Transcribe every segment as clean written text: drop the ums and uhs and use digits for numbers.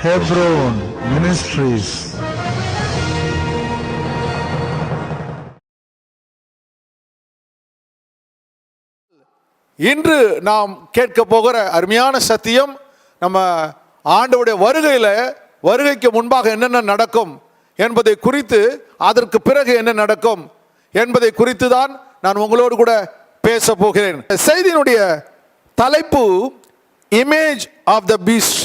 Hebron Ministries. இன்று நாம் கேட்க போகிற அருமையான சத்தியம், நம்ம ஆண்டவருடைய வருகைக்கு முன்பாக என்னென்ன நடக்கும் என்பதை குறித்து, அதற்கு பிறகு என்ன நடக்கும் என்பதை குறித்து தான் நான் உங்களோடு கூட பேச போகிறேன். செய்தியினுடைய தலைப்பு இமேஜ் ஆஃப் த பீஸ்ட்,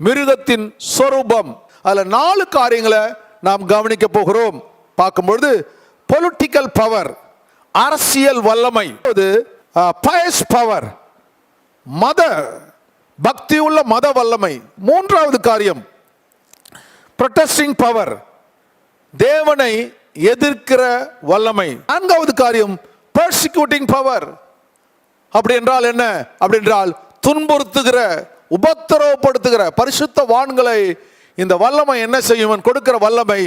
மிருகத்தின் சொரூபம். அதில் 4 காரியங்களை நாம் கவனிக்க போகிறோம். பார்க்கும்பொழுது பொலிட்டிக்கல் பவர், அரசியல் வல்லமை, பயஸ் பவர், மத பக்தி உள்ள மத வல்லமை. 3வது காரியம் ப்ரொட்டஸ்டிங் பவர், தேவனை எதிர்க்கிற வல்லமை. 4வது காரியம் பர்சிக்யூட்டிங் பவர். அப்படி என்றால் என்ன? அப்படி என்றால் துன்புறுத்துகிற, உபத்திரவப்படுத்துகிற பரிசுத்தவான்களை இந்த வல்லமை என்ன செய்யும்? கொடுக்கிற வல்லமை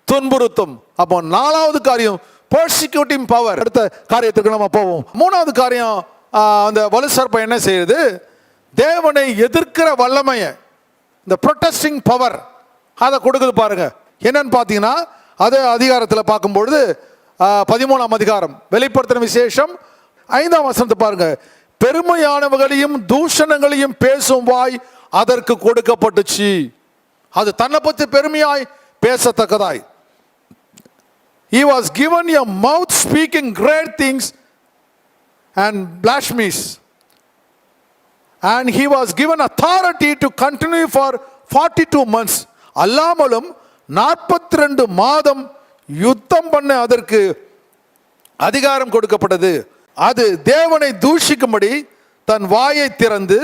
துன்புறுத்தும். அப்போ 4வது காரியம் பர்சிக்யூட்டிங் பவர். அடுத்த காரியத்துக்கு நம்ம போவோம். 3வது காரியம், அந்த வலு சர்ப்பம் என்ன செய்யுது? தேவனை எதிர்க்கிற வல்லமையை, இந்த ப்ரொட்டஸ்டிங் பவர் அதை கொடுக்குது. பாருங்க என்னன்னு பார்த்தீங்கன்னா, அது அதிகாரத்தில் பார்க்கும்பொழுது 13ஆம் அதிகாரம் வெளிப்படுத்தின விசேஷம் 5ஆம் வசனத்தை பாருங்க. பெருமையானவர்களையும் தூஷணங்களையும் பேசும் வாய் அதற்கு கொடுக்கப்பட்டுச்சு. அது தன்னை பற்றி பெருமையாய் பேசத்தக்கதாய். He was given a mouth speaking great things and blasphemies, and he was given authority to continue for 42 months. அல்லாமலும் 42 மாதம் யுத்தம் பண்ண அதற்கு அதிகாரம் கொடுக்கப்பட்டது. அது தேவனை தூஷிக்கும்படி தன் வாயை திறந்து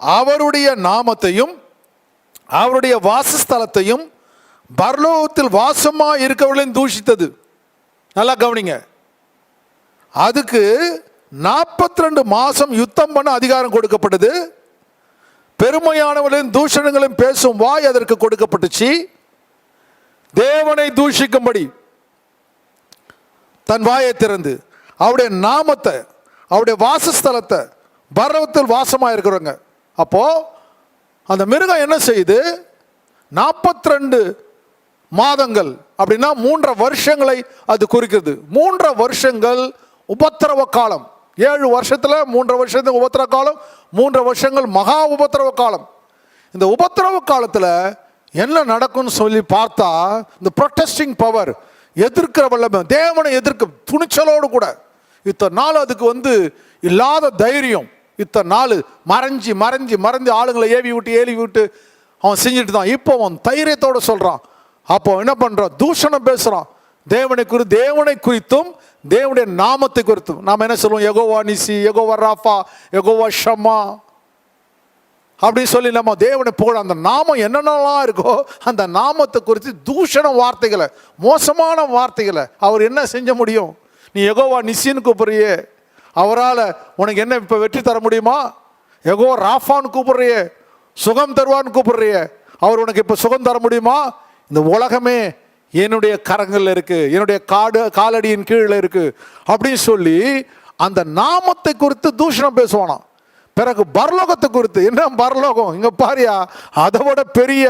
அவருடைய நாமத்தையும் அவருடைய வாசஸ்தலத்தையும் பரலோகத்தில் வாசமா இருக்கவர்களையும் தூஷித்தது. நல்லா கவனிங்க. அதுக்கு 42 மாசம் யுத்தம் பண்ண அதிகாரம் கொடுக்கப்பட்டது. பெருமையானவர்களின் தூஷணங்களையும் பேசும் வாய் அதற்கு கொடுக்கப்பட்டுச்சு. தேவனை தூஷிக்கும்படி தன் வாயை திறந்து அவருடைய நாமத்தை, அவருடைய வாசஸ்தலத்தை, பரலோகத்தில் வாசமா இருக்கிறவங்க. அப்போ அந்த மிருகம் என்ன செய்யுது? 42 மாதங்கள் அப்படின்னா 3.5 வருஷங்களை அது குறிக்கிறது. 3.5 வருஷங்கள் உபத்திரவ காலம். 7 வருஷத்துல 3.5 வருஷத்துக்கு உபத்திரவ காலம், 3.5 வருஷங்கள் மகா உபத்திரவ காலம். இந்த உபத்திரவ காலத்துல என்ன நடக்கும்னு சொல்லி பார்த்தா, இந்த ப்ரொட்டஸ்டிங் பவர், எதிர்க்கிற வல்லமை, தேவனை எதிர்க்க துணிச்சலோடு கூட. இத்தனை நாள் அதுக்கு இல்லாத தைரியம். இத்தனை நாள் மறைஞ்சி மறைஞ்சி மறைஞ்சு ஆளுங்களை ஏவி விட்டு அவன் செஞ்சுட்டு தான். இப்போ அவன் தைரியத்தோடு சொல்றான். அப்போ என்ன பண்றான்? தூஷணம் பேசுறான். தேவனை குறித்தும் தேவனுடைய நாமத்தை குறித்தும். நாம் என்ன சொல்லுவோம்? யெகோவா நிசி, யெகோவா ராஃபா, யெகோவா ஷம்மா அப்படின்னு சொல்லி நம்ம தேவனை புகழ. அந்த நாமம் என்னென்னலாம் இருக்கோ அந்த நாமத்தை குறித்து தூஷண வார்த்தைகளை, மோசமான வார்த்தைகளை அவர் என்ன செஞ்ச முடியும்? நீ யெகோவா நிசின்னு கூப்பிடுறியே, அவரால் உனக்கு என்ன இப்போ வெற்றி தர முடியுமா? யெகோவா ராஃபான்னு கூப்பிடுறியே, சுகம் தருவான்னு கூப்பிடுறியே, அவர் உனக்கு இப்போ சுகம் தர முடியுமா? இந்த உலகமே என்னுடைய கரங்களில் இருக்கு, என்னுடைய காலடியின் கீழே இருக்கு அப்படின்னு சொல்லி அந்த நாமத்தை குறித்து தூஷணம் பேசுவானா. பிறகு பரலோகத்தை குறித்து, என்ன பரலோகம் இங்க பாரியா, அதை விட பெரிய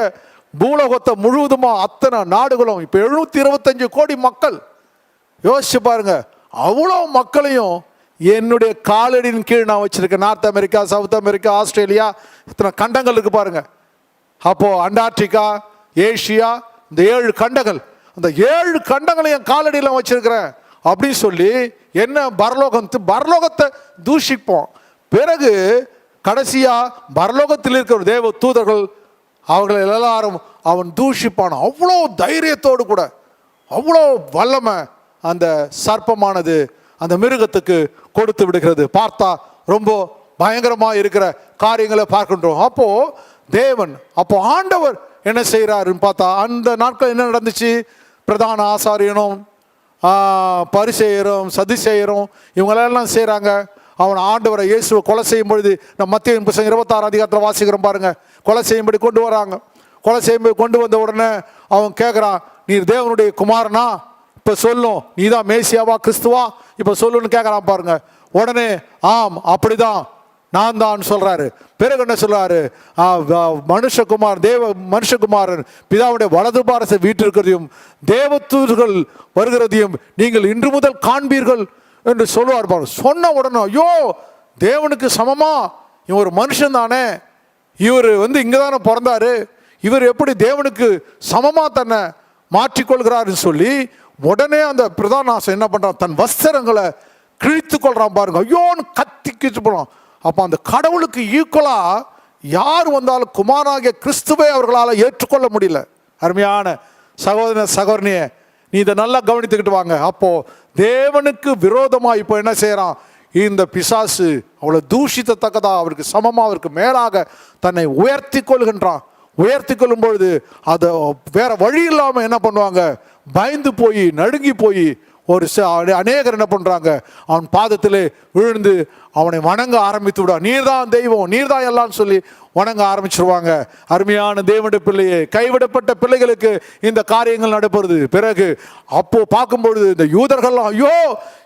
பூலோகத்தை முழுவதுமா அத்தனை நாடுகளும், இப்போ 725 கோடி மக்கள். யோசிச்சு பாருங்க, அவ்வளோ மக்களையும் என்னுடைய காலடியின் கீழ் நான் வச்சிருக்கேன். North America, south America, Australia, இத்தனை கண்டங்கள் இருக்கு பாருங்க. அப்போ அண்டார்டிகா, ஏஷியா, இந்த 7 கண்டங்கள், அந்த 7 கண்டங்களையும் காலடியில் வச்சிருக்கிறேன் அப்படின்னு சொல்லி என்ன பரலோகத்தை தூஷிப்போம். பிறகு கடைசியா பரலோகத்தில் இருக்கிற தேவ தூதர்கள் அவர்களை எல்லாரும் அவன் தூஷிப்பான். அவ்வளோ தைரியத்தோடு கூட, அவ்வளோ வல்லமை அந்த சர்ப்பமானது அந்த மிருகத்துக்கு கொடுத்து விடுகிறது. பார்த்தா ரொம்ப பயங்கரமா இருக்கிற காரியங்களை பார்க்கின்றோம். அப்போ தேவன், அப்போ ஆண்டவர் என்ன செய்யறாருன்னு பார்த்தா, அந்த நாட்கள் என்ன நடந்துச்சு? பிரதான ஆசாரியனும் பரிசேயரும் சதுசேயரும் இவங்களெல்லாம் செய்கிறாங்க. அவன் ஆண்டவரை இயேசுவை கொலை செய்யும் பொழுது, நம்ம மத்திய 26 அதிகாரத்தில் வாசிக்கிறோம் பாருங்க. கொலை செய்யும்படி கொண்டு வராங்க. கொலை செய்யும்படி கொண்டு வந்த உடனே அவன் கேட்குறான், நீர் தேவனுடைய குமாரனா? இப்போ சொல்லும், நீ தான் மேசியாவா, கிறிஸ்துவா, இப்போ சொல்லுன்னு கேட்குறான் பாருங்க. உடனே ஆம் அப்படிதான் நான் தான் சொல்றாரு. பிறகு என்ன சொல்றாரு? மனுஷகுமாரன் பிதாவுடைய வலது பாரச வீட்டிருக்கிறதையும் தேவதூதர்கள் வருகிறதையும் நீங்கள் இன்று முதல் காண்பீர்கள் என்று சொல்லுவார். சொன்ன உடனே ஐயோ, தேவனுக்கு சமமா இவன் ஒரு மனுஷன் தானே, இவர் இங்கதானே பிறந்தாரு, இவர் எப்படி தேவனுக்கு சமமா தன்னை மாற்றிக்கொள்கிறாருன்னு சொல்லி உடனே அந்த பிரதான ஆசை என்ன பண்றான்? தன் வஸ்திரங்களை கிழித்து கொள்றான் பாருங்க. ஐயோன்னு கத்தி கிழிச்சு போடுறான். அப்போ அந்த கடவுளுக்கு ஈக்குவலா யார் வந்தாலும் குமாரனாகிய கிறிஸ்துவை அவர்களால் ஏற்றுக்கொள்ள முடியல. அருமையான சகோதரனியே, நீ இதை நல்லா கவனித்துக்கிட்டு வாங்க. அப்போ தேவனுக்கு விரோதமா இப்போ என்ன செய்யறான்? இந்த பிசாசு அவளை தூஷித்தக்கதா அவருக்கு சமமா அவருக்கு மேலாக தன்னை உயர்த்தி கொள்கின்றான். உயர்த்தி கொள்ளும் பொழுது அதை வேற வழி இல்லாம என்ன பண்ணுவாங்க? பயந்து போய் நடுங்கி போய் ஒரு அநேகர் என்ன பண்றாங்க? அவன் பாதத்திலே விழுந்து அவனை வணங்க ஆரம்பித்து விடுவான். நீர்தான் தெய்வம், நீர்தான் எல்லாம் சொல்லி வணங்க ஆரம்பிச்சிருவாங்க. அருமையான தேவனுடைய பிள்ளையே, கைவிடப்பட்ட பிள்ளைகளுக்கு இந்த காரியங்கள் நடைபெறுது. பிறகு அப்போ பார்க்கும்பொழுது இந்த யூதர்கள்லாம் ஐயோ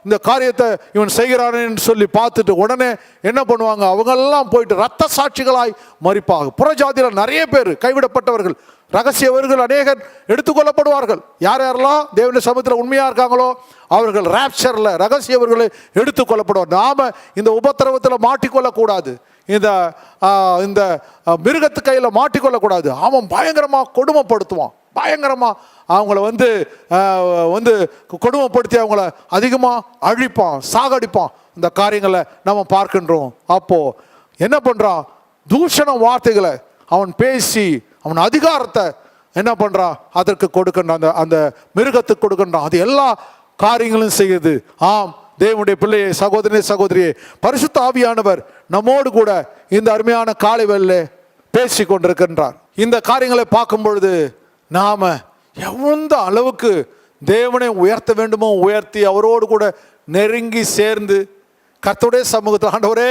இந்த காரியத்தை இவன் செய்கிறானேன்னு சொல்லி பார்த்துட்டு உடனே என்ன பண்ணுவாங்க? அவங்கெல்லாம் போயிட்டு இரத்த சாட்சிகளாய் மரிப்பாங்க. புறஜாதியில் நிறைய பேர் கைவிடப்பட்டவர்கள், ரகசியவர்கள் அநேகர் எடுத்துக்கொள்ளப்படுவார்கள். யார் யாரெல்லாம் தேவனுடைய சமூகத்தில் உண்மையா இருக்காங்களோ அவர்கள் ராப்சர்ல ரகசியவர்களை எடுத்துக்கொள்ளப்படுவார். நாம இந்த உபத்திரவத்தில் மாட்டிக்கொள்ளக்கூடாது, இந்த இந்த மிருகத்து கையில் மாட்டிக்கொள்ளக்கூடாது. அவன் பயங்கரமா கொடுமைப்படுத்துவான், பயங்கரமா அவங்கள கொடுமைப்படுத்தி அவங்கள அதிகமாக அழிப்பான், சாகடிப்பான். இந்த காரியங்களை நம்ம பார்க்கின்றோம். அப்போ என்ன பண்றான்? தூஷண வார்த்தைகளை அவன் பேசி அவன் அதிகாரத்தை என்ன பண்றான்? அதற்கு கொடுக்கின்றான், அந்த மிருகத்துக்கு கொடுக்கின்றான். அது எல்லா காரியங்களும் செய்யுது. ஆம் தேவனுடைய பிள்ளையே, சகோதரனே சகோதரியே, பரிசுத்த ஆவியானவர் நம்மோடு கூட இந்த அருமையான காலை வேளையிலே பேசி கொண்டிருக்கின்றார். இந்த காரியங்களை பார்க்கும் பொழுது நாம எந்த அளவுக்கு தேவனை உயர்த்த வேண்டுமோ உயர்த்தி அவரோடு கூட நெருங்கி சேர்ந்து கர்த்தருடைய சமூகத்தில் ஆண்டவரே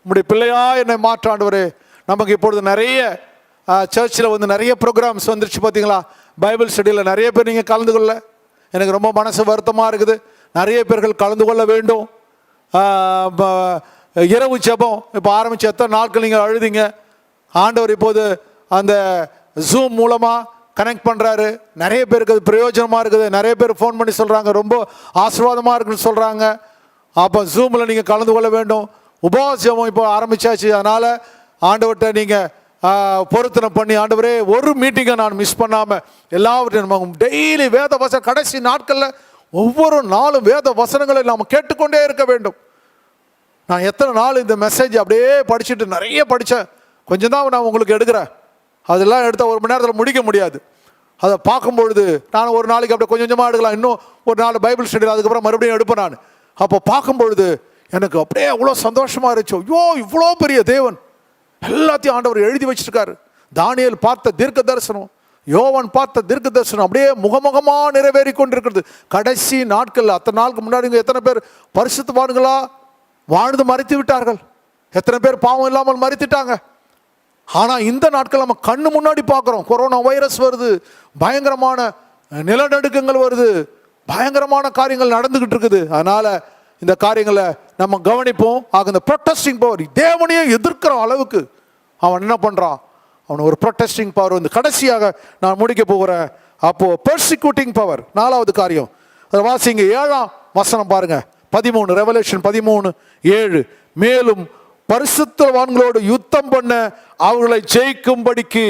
உம்முடைய பிள்ளையா என்னை மாற்ற ஆண்டவரே. நமக்கு இப்பொழுது நிறைய சர்ச்சில் நிறைய ப்ரோக்ராம்ஸ் வந்துருச்சு பார்த்தீங்களா? பைபிள் ஸ்டடியில் நிறைய பேர் நீங்கள் கலந்து கொள்ள எனக்கு ரொம்ப மனசு வருத்தமாக இருக்குது. நிறைய பேர்கள் கலந்து கொள்ள வேண்டும். இரவு ஜெபம் இப்போ ஆரம்பித்து எத்தனை நாட்கள் நீங்கள் அழுதிங்க. ஆண்டவர் இப்போது அந்த ஜூம் மூலமாக கனெக்ட் பண்ணுறாரு. நிறைய பேருக்கு அது பிரயோஜனமாக இருக்குது. நிறைய பேர் ஃபோன் பண்ணி சொல்கிறாங்க ரொம்ப ஆசீர்வாதமாக இருக்குன்னு சொல்கிறாங்க. அப்போ ஜூமில் நீங்கள் கலந்து கொள்ள வேண்டும். உபவாச ஜெபம் இப்போ ஆரம்பித்தாச்சு. அதனால் ஆண்டவர்கிட்ட நீங்கள் பொருத்தனை பண்ணி ஆண்டவரே ஒரு மீட்டிங்கை நான் மிஸ் பண்ணாமல் எல்லாவற்றையும் நம்ம டெய்லி வேத வசனம் கடைசி நாட்களில் ஒவ்வொரு நாளும் வேத வசனங்களை நாம் கேட்டுக்கொண்டே இருக்க வேண்டும். நான் எத்தனை நாள் இந்த மெசேஜ் அப்படியே படிச்சுட்டு நிறைய படித்தேன். கொஞ்சம் தான் நான் உங்களுக்கு எடுக்கிறேன். அதெல்லாம் எடுத்தால் ஒரு மணி நேரத்தில் முடிக்க முடியாது. அதை பார்க்கும்பொழுது நான் ஒரு நாளைக்கு அப்படியே கொஞ்சம் கொஞ்சமாக எடுக்கலாம். இன்னும் ஒரு நாள் பைபிள் ஸ்டடியில் அதுக்கப்புறம் மறுபடியும் எடுப்பேன் நான். அப்போ பார்க்கும்பொழுது எனக்கு அப்படியே அவ்வளோ சந்தோஷமாக இருந்துச்சு. ஐயோ இவ்வளோ பெரிய தேவன் எல்லாத்தையும் ஆண்டவர் எழுதி வச்சிருக்காரு. தானியேல் பார்த்த தீர்க்க தரிசனம், யோவான் பார்த்த தீர்க்க தரிசனம் அப்படியே முகமுகமாக நிறைவேறி கொண்டிருக்கிறது. கடைசி நாட்கள் அத்தனை நாளுக்கு முன்னாடி எத்தனை பேர் பரிசுத்தவான்களா வாழ்ந்து மறித்து விட்டார்கள், எத்தனை பேர் பாவம் இல்லாமல் மறித்துட்டாங்க. ஆனால் இந்த நாட்கள் நம்ம கண்ணு முன்னாடி பார்க்குறோம். கொரோனா வைரஸ் வருது, பயங்கரமான நிலநடுக்கங்கள் வருது, பயங்கரமான காரியங்கள் நடந்துகிட்டு இருக்குது. அதனால இந்த காரியங்களை நம்ம கவனிப்போம். ஆக இந்த ப்ரொட்டஸ்டிங் பவர் தேவனையே எதிர்க்கிற அளவுக்கு அவன் என்ன பண்ணுறான்? அவன் ஒரு ப்ரொட்டஸ்டிங் பவர் கடைசியாக நான் முடிக்க போகிறேன். அப்போ பெர்சிக்யூட்டிங் பவர் நாலாவது காரியம். அதை வாசிங்க 7ஆம் வசனம் பாருங்க, 13 ரெவலேஷன் 13:7. மேலும் பரிசுத்தவான்களோடு யுத்தம் பண்ண அவர்களை ஜெயிக்கும்படிக்கு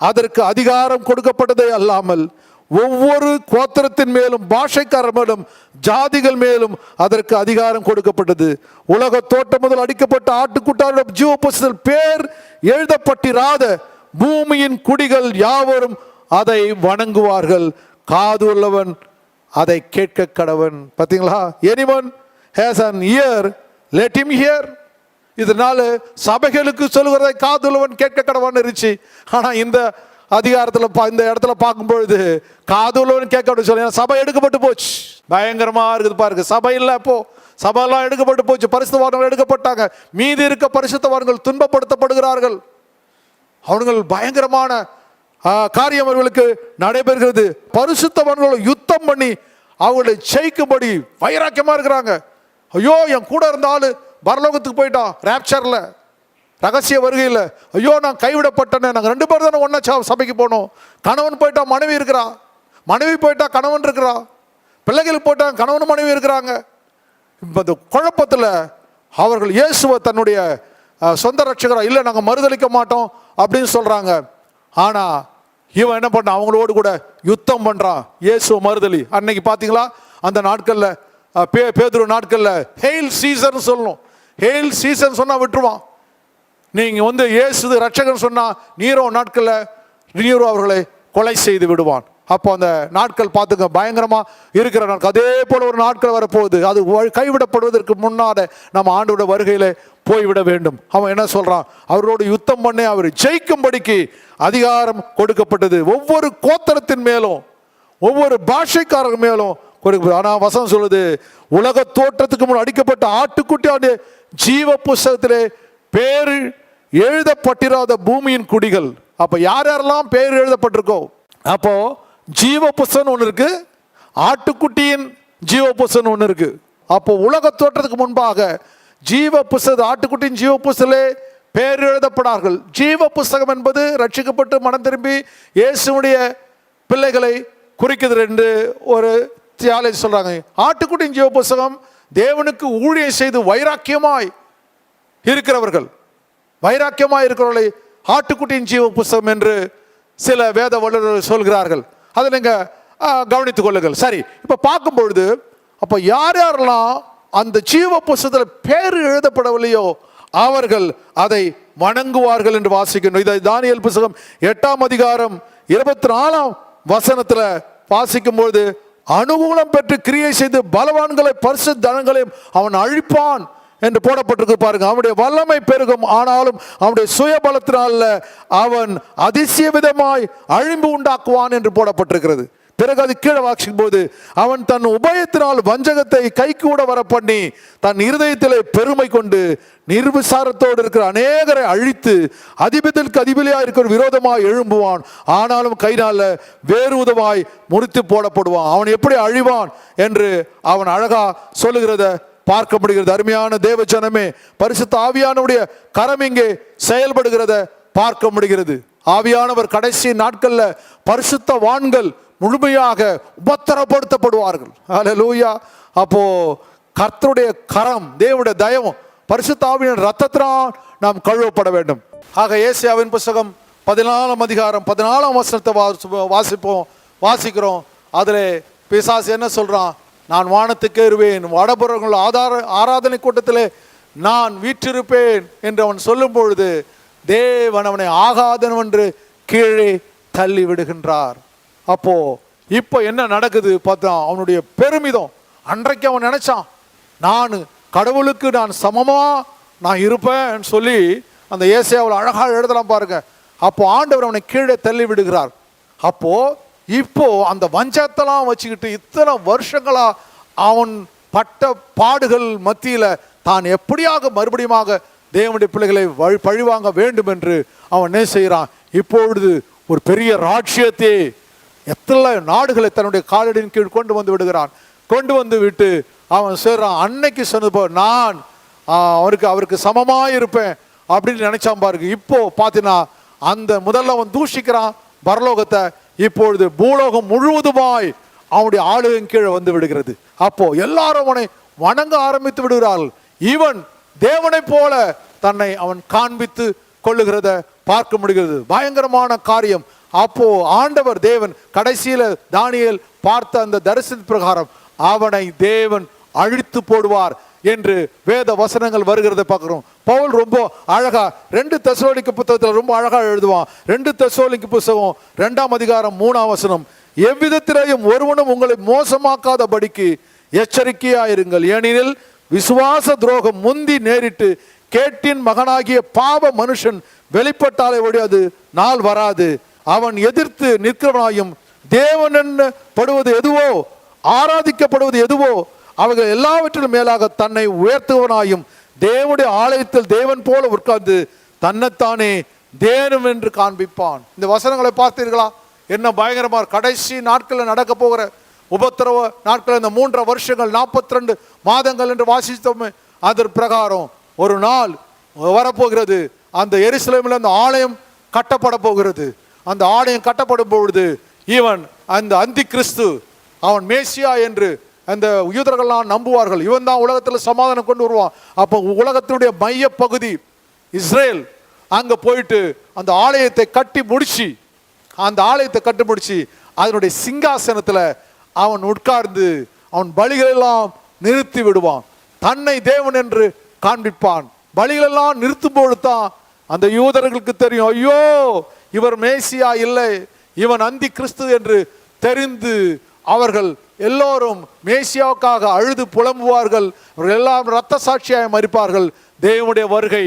அதற்கு அதிகாரம் கொடுக்கப்பட்டதே அல்லாமல் ஒவ்வொரு கோத்திரத்தின் மேலும் பாஷைக்காரர் மேலும் ஜாதிகள் மேலும் அதற்கு அதிகாரம் கொடுக்கப்பட்டது. உலக தோட்டம் முதல் அடிக்கப்பட்ட ஆட்டுக்குட்டாரோட ஜீவ புஸ்தகத்தில் பேர் எழுதப்பட்டிராத பூமியின் குடிகள் யாவரும் அதை வணங்குவார்கள். காது உள்ளவன் அதை கேட்க கடவன். பார்த்தீங்களா? Anyone has an ear let him hear. இதனால சபைகளுக்கு சொல்லுகிறதை காது உள்ளவன் கேட்க கடவன் இருந்துச்சு. ஆனால் இந்த அதிகாரத்தில் இந்த இடத்துல பார்க்கும்பொழுது காது உள்ளவன் கேட்க அப்படின்னு சொல்லி சபை எடுக்கப்பட்டு போச்சு. பயங்கரமா இருக்குது பாருங்க. சபை இல்லை, அப்போ சபையெல்லாம் எடுக்கப்பட்டு போச்சு. பரிசுத்தவான்கள் எடுக்கப்பட்டாங்க. மீதி இருக்க பரிசுத்தவான்கள் துன்பப்படுத்தப்படுகிறார்கள். அவர்கள் பயங்கரமான காரியம் அவர்களுக்கு நடைபெறுகிறது. பரிசுத்தவான்களை யுத்தம் பண்ணி அவர்களை ஜெயிக்கும்படி வைராக்கியமா இருக்கிறாங்க. ஐயோ என் கூட இருந்தாலும் பரலோகத்துக்கு போயிட்டான் ரேப்சர்ல, ரகசிய வருகையில். ஐயோ நான் கைவிடப்பட்டேன்னு. நாங்கள் 2 பேர் தானே ஒன்றா சபைக்கு போனோம். கணவன் போயிட்டா மனைவி இருக்கிறா, மனைவி போயிட்டா கணவன் இருக்கிறா, பிள்ளைகள் போயிட்டா கணவன் மனைவி இருக்கிறாங்க. இப்போ இந்த குழப்பத்தில் அவர்கள் இயேசுவை தன்னுடைய சொந்த ரட்சகரா இல்லை நாங்கள் மறுதளிக்க மாட்டோம் அப்படின்னு சொல்கிறாங்க. ஆனால் இவன் என்ன பண்ணான், அவங்களோடு கூட யுத்தம் பண்ணுறான். இயேசுவை மறுதலி. அன்னைக்கு பார்த்தீங்களா அந்த நாட்களில் பேதுரு நாட்களில் ஹெயில் சீசன் சொல்லணும். ஹெயில் சீசன் சொன்னால் விட்டுருவான். நீங்கள் இயேசு ரட்சகன் சொன்னால் நீரோ நாட்களில் நீரோ அவர்களை கொலை செய்து விடுவான். அப்போ அந்த நாட்கள் பார்த்துங்க பயங்கரமாக இருக்கிற நாட்கள். அதே போல் ஒரு நாட்கள் வரப்போகுது. அது கைவிடப்படுவதற்கு முன்னாடி நம்ம ஆண்டோட வருகையில் போய்விட வேண்டும். அவன் என்ன சொல்கிறான், அவரோடு யுத்தம் பண்ணி அவர் ஜெயிக்கும்படிக்கு அதிகாரம் கொடுக்கப்பட்டது. ஒவ்வொரு கோத்திரத்தின் மேலும் ஒவ்வொரு பாஷைக்காரர் மேலும் கொடுக்கப்பட்டது. ஆனால் வசனம் சொல்லுது, உலக தோற்றத்துக்கு முன் அடிக்கப்பட்ட ஆட்டுக்குட்டியாண்டு ஜீவ புஸ்தகத்திலே பேர் எழுதப்பட்டிராத பூமியின் குடிகள். அப்போ யார் யாரெல்லாம் பேர் எழுதப்பட்டிருக்கோ, அப்போ ஜீவ புஸ்தகம் ஒன்று இருக்கு, ஆட்டுக்குட்டியின் ஜீவ புஸ்தகம் ஒன்று இருக்கு. அப்போ உலக தோற்றத்துக்கு முன்பாக ஜீவ புஸ்தகம், ஆட்டுக்குட்டியின் ஜீவ புஸ்தகத்திலே பேர் எழுதப்படார்கள். ஜீவ புஸ்தகம் என்பது ரட்சிக்கப்பட்டு மனம் திரும்பி இயேசுடைய பிள்ளைகளை குறிக்குது என்று ஒரு தியாலஜி சொல்றாங்க. ஆட்டுக்குட்டியின் ஜீவ புஸ்தகம் தேவனுக்கு ஊழியம் செய்து வைராக்கியமாய் இருக்கிறவர்கள், வைராக்கியமாய் இருக்கிறவர்களை ஆட்டுக்குட்டியின் ஜீவ புஸ்தகம் என்று சில வேத வல்லுநர்கள் சொல்கிறார்கள். அதை நீங்கள் கவனித்துக் கொள்ளுங்கள். சரி, இப்போ பார்க்கும் பொழுது அப்போ யார் யாரெல்லாம் அந்த ஜீவ புஸ்தகத்தில் பேர் எழுதப்படவில்லையோ அவர்கள் அதை வணங்குவார்கள் என்று வாசிக்கணும். இதை தானியேல் புஸ்தகம் 8ஆம் அதிகாரம் 24ஆம் வசனத்தில் வாசிக்கும்போது, அனுகூலம் பெற்று கிரியை செய்து பலவான்களை பரிசுத்த ஜனங்களையும் அவன் அழிப்பான் என்று போடப்பட்டிருக்கு பாருங்க. அவனுடைய வல்லமை பெருகும், ஆனாலும் அவனுடைய சுயபலத்தினால அவன் அதிசய விதமாய் அழிம்பு உண்டாக்குவான் என்று போடப்பட்டிருக்கிறது. பிறகு அது கீழே வாசிக்கும் போது, அவன் தன் உபயத்தினால் வஞ்சகத்தை கைகூட வர பண்ணி தன் இருதயத்திலே பெருமை கொண்டு நிர்விசாரத்தோடு இருக்கிற அநேகரை அழித்து அதிபதிக்கு அதிபதியா இருக்கிற விரோதமாய் எழும்புவான், ஆனாலும் கைனால வேறு உதவாய் முறித்து போடப்படுவான். அவன் எப்படி அழிவான் என்று அவன் அழகா சொல்லுகிறத பார்க்க முடிகிறது. அருமையான தேவ ஜனமே, பரிசுத்த ஆவியானவருடைய கரம் இங்கே செயல்படுகிறத பார்க்க முடிகிறது. ஆவியானவர் கடைசி நாட்களில் பரிசுத்தவான்கள் முழுமையாக உபத்திரப்படுத்தப்படுவார்கள். அல்லேலூயா. அப்போ கர்த்தருடைய கரம், தேவனுடைய தயவும் பரிசுத்த ஆவியின் ரத்தத்தினால் நாம் கழுவப்பட வேண்டும். ஆக ஏசாயாவின் புத்தகம் 14ஆம் அதிகாரம் 14ஆம் வசனத்தை வாசிக்கிறோம். அதில் பிசாசு என்ன சொல்றான், நான் வானத்துக்கு ஏறுவேன், வடபுறங்கள் ஆராதனை கூட்டத்திலே நான் வீற்றிருப்பேன் என்று அவன் சொல்லும் பொழுது தேவன் அவனை ஆகாதவன் என்று கீழே தள்ளி விடுகின்றார். அப்போ இப்போ என்ன நடக்குது பார்த்தா, அவனுடைய பெருமிதம். அன்றைக்கு அவன் நினைச்சான், நான் கடவுளுக்கு நான் சமமா நான் இருப்பேன் சொல்லி அந்த ஏசாயாவில் அழகாக எழுதலாம் பாருங்க. அப்போ ஆண்டவர் அவனை கீழே தள்ளி விடுகிறார். அப்போ இப்போ அந்த வஞ்சத்தெல்லாம் வச்சுக்கிட்டு இத்தனை வருஷங்களா அவன் பட்ட பாடுகள் மத்தியில தான் எப்படியாக மறுபடியும் தேவனுடைய பிள்ளைகளை பழிவாங்க வேண்டும் என்று அவன் என்ன செய்கிறான், இப்பொழுது ஒரு பெரிய ராஜ்யத்தை எத்தனை நாடுகளை தன்னுடைய காலடியின் கீழ் கொண்டு வந்து விடுகிறான். கொண்டு வந்து விட்டு அவன் சொல்றான், அன்னைக்கு சொன்னது போல் நான் அவருக்கு சமமாக இருப்பேன் அப்படின்னு நினைச்சான் பாருங்க. இப்போ பார்த்தீங்கன்னா அந்த முதல்ல அவன் தூஷிக்கிறான் பரலோகத்தை, இப்பொழுது பூலோகம் முழுவதுமாய் அவனுடைய ஆளுகையின் கீழே வந்து விடுகிறது. அப்போ எல்லாரும் அவனை வணங்க ஆரம்பித்து விடுகிறார்கள். இவன் தேவனை போல தன்னை அவன் காண்பித்து கொள்ளுகிறத பார்க்க முடிகிறது. பயங்கரமான காரியம். அப்போ ஆண்டவர் தேவன் கடைசியில தானியேல் பார்த்த அந்த தரிசன பிரகாரம் அவனை தேவன் அழித்து போடுவார் என்று வேத வசனங்கள் வருகிறத பார்க்கிறோம். பவுல் ரொம்ப அழகா 2 தெசலோனிக்க புத்தகத்தில் ரொம்ப அழகா எழுதுவான். 2 தெசலோனிக்க புத்தகம் 2ஆம் அதிகாரம் 3ஆம் வசனம், எவ்விதத்திலேயும் ஒருவனும் உங்களை மோசமாக்காதபடிக்கு எச்சரிக்கையாயிருங்கள், ஏனெனில் விசுவாச துரோகம் முந்தி நேரிட்டு கேட்டின் மகனாகிய பாவ மனுஷன் வெளிப்பட்டாலே ஒழியாது நாள் வராது. அவன் எதிர்த்து நிற்கிறவனாயும் தேவன் படுவது எதுவோ ஆராதிக்கப்படுவது எதுவோ அவர்கள் எல்லாவற்றிலும் மேலாக தன்னை உயர்த்துவனாயும் தேவனுடைய ஆலயத்தில் தேவன் போல உட்கார்ந்து தன்னைத்தானே தேவன் என்று காண்பிப்பான். இந்த வசனங்களை பார்த்தீர்களா? என்ன பயங்கரமா கடைசி நாட்களில் நடக்க போகிற உபத்திரவ நாட்கள், இந்த 3.5 வருஷங்கள் 42 மாதங்கள் என்று வாசித்தோமே, அதன் பிரகாரம் ஒரு நாள் வரப்போகிறது. அந்த எருசலேமில் அந்த ஆலயம் கட்டப்பட போகிறது. அந்த ஆலயம் கட்டப்படும் பொழுது இவன் அந்த அந்தி கிறிஸ்து, அவன் மேசியா என்று அந்த யூதர்கள்லாம் நம்புவார்கள். இவன் தான் உலகத்தில் சமாதானம் கொண்டு வருவான். அப்போ உலகத்தினுடைய மைய பகுதி இஸ்ரேல். அங்கே போயிட்டு அந்த ஆலயத்தை கட்டி முடிச்சு அதனுடைய சிங்காசனத்தில் அவன் உட்கார்ந்து அவன் பலிகளெல்லாம் நிறுத்தி விடுவான். தன்னை தேவன் என்று காண்பிப்பான். பலிகளெல்லாம் நிறுத்தும் பொழுது தான் அந்த யூதர்களுக்கு தெரியும், ஐயோ இவர் மேசியா இல்லை, இவன் அந்தி கிறிஸ்து என்று தெரிந்து அவர்கள் எல்லோரும் மேசியாவுக்காக அழுது புலம்புவார்கள். அவர்கள் எல்லாம் இரத்த சாட்சியாய் மரிப்பார்கள். தேவனுடைய வருகை,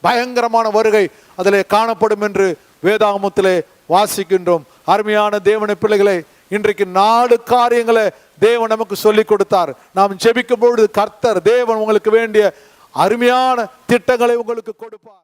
பயங்கரமான வருகை அதிலே காணப்படும் என்று வேதாகமத்திலே வாசிக்கின்றோம். அருமையான தேவனுடைய பிள்ளைகளை, இன்றைக்கு 4 காரியங்களை தேவன் நமக்கு சொல்லிக் கொடுத்தார். நாம் ஜெபிக்கும் பொழுது கர்த்தர் தேவன் உங்களுக்கு வேண்டிய அருமையான திட்டங்களை உங்களுக்கு கொடுப்பார்.